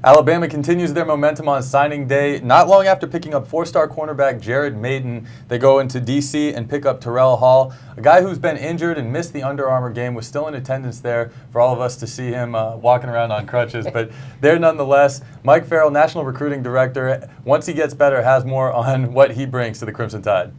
Alabama continues their momentum on signing day. Not long after picking up four-star cornerback Jared Maiden, they go into D.C. and pick up Terrell Hall, a guy who's been injured and missed the Under Armour game, was still in attendance there for all of us to see him walking around on crutches. But there nonetheless, Mike Farrell, National Recruiting Director, once he gets better, has more on what he brings to the Crimson Tide.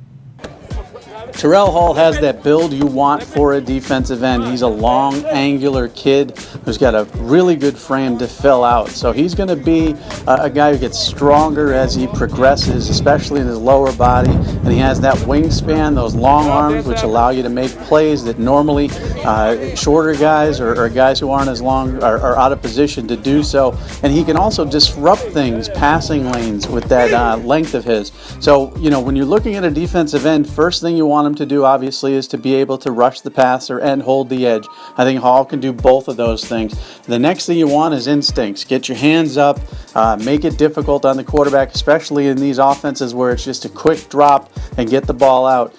Terrell Hall has that build you want for a defensive end. He's a long, angular kid who's got a really good frame to fill out. So he's going to be a guy who gets stronger as he progresses, especially in his lower body. And he has that wingspan, those long arms, which allow you to make plays that normally shorter guys or guys who aren't as long are out of position to do so. And he can also disrupt things, passing lanes, with that length of his. So, you know, when you're looking at a defensive end, first thing you want him to do, obviously, is to be able to rush the passer and hold the edge. I think Hall can do both of those things. The next thing you want is instincts. Get your hands up, make it difficult on the quarterback, especially in these offenses where it's just a quick drop and get the ball out.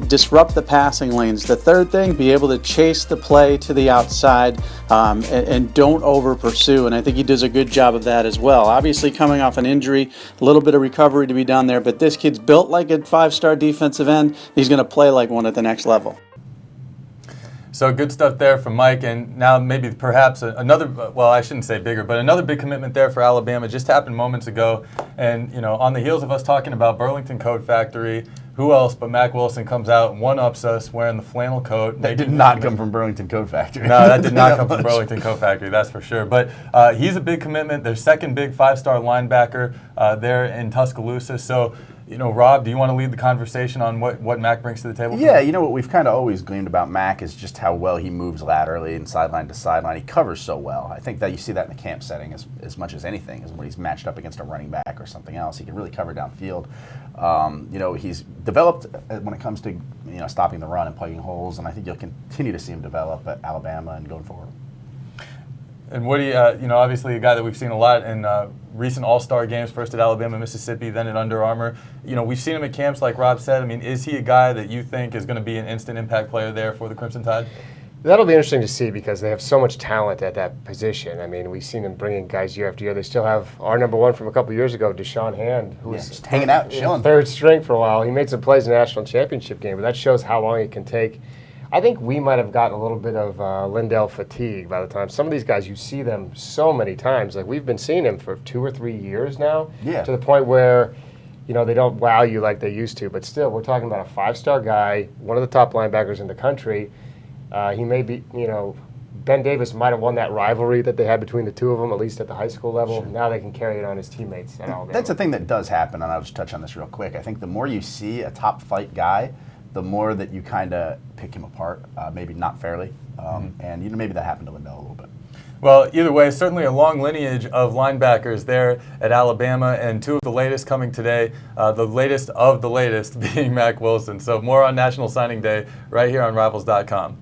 Disrupt the passing lanes. The third thing, be able to chase the play to the outside and don't over pursue. And I think he does a good job of that as well. Obviously, coming off an injury, a little bit of recovery to be done there, but this kid's built like a five-star defensive end. He's going to play like one at the next level. So good stuff there from Mike, and now maybe perhaps another, well, I shouldn't say bigger, but another big commitment there for Alabama just happened moments ago. And, you know, on the heels of us talking about Burlington Coat Factory, who else but Mack Wilson comes out and one-ups us wearing the flannel coat. That did not come from Burlington Coat Factory. No, that did not come from Burlington Coat Factory, that's for sure. But he's a big commitment. Their second big five-star linebacker there in Tuscaloosa. So, you know, Rob, do you want to lead the conversation on what Mack brings to the table? Yeah, you know what we've kind of always gleamed about Mack is just how well he moves laterally and sideline to sideline. He covers so well. I think that you see that in the camp setting as much as anything, is when he's matched up against a running back or something else. He can really cover downfield. You know, he's developed when it comes to, you know, stopping the run and plugging holes, and I think you'll continue to see him develop at Alabama and going forward. And Woody, you know, obviously a guy that we've seen a lot in recent All-Star games, first at Alabama, Mississippi, then at Under Armour. You know, we've seen him at camps, like Rob said. I mean, is he a guy that you think is going to be an instant impact player there for the Crimson Tide? That'll be interesting to see because they have so much talent at that position. I mean, we've seen them bring in guys year after year. They still have our number one from a couple of years ago, Deshaun Hand, who was just hanging out, chilling. Third string for a while. He made some plays in the national championship game, but that shows how long it can take. I think we might have gotten a little bit of Lyndell fatigue by the time. Some of these guys, you see them so many times. Like, we've been seeing them for 2 or 3 years now, to the point where, you know, they don't wow you like they used to. But still, we're talking about a five-star guy, one of the top linebackers in the country. He may be, you know, Ben Davis might have won that rivalry that they had between the two of them, at least at the high school level. Sure. Now they can carry it on his teammates at Alabama. That's the thing that does happen, and I'll just touch on this real quick. I think the more you see a top flight guy, the more that you kind of pick him apart, maybe not fairly. And, you know, maybe that happened to Lyndell a little bit. Well, either way, certainly a long lineage of linebackers there at Alabama, and two of the latest coming today, the latest of the latest being Mack Wilson. So more on National Signing Day right here on Rivals.com.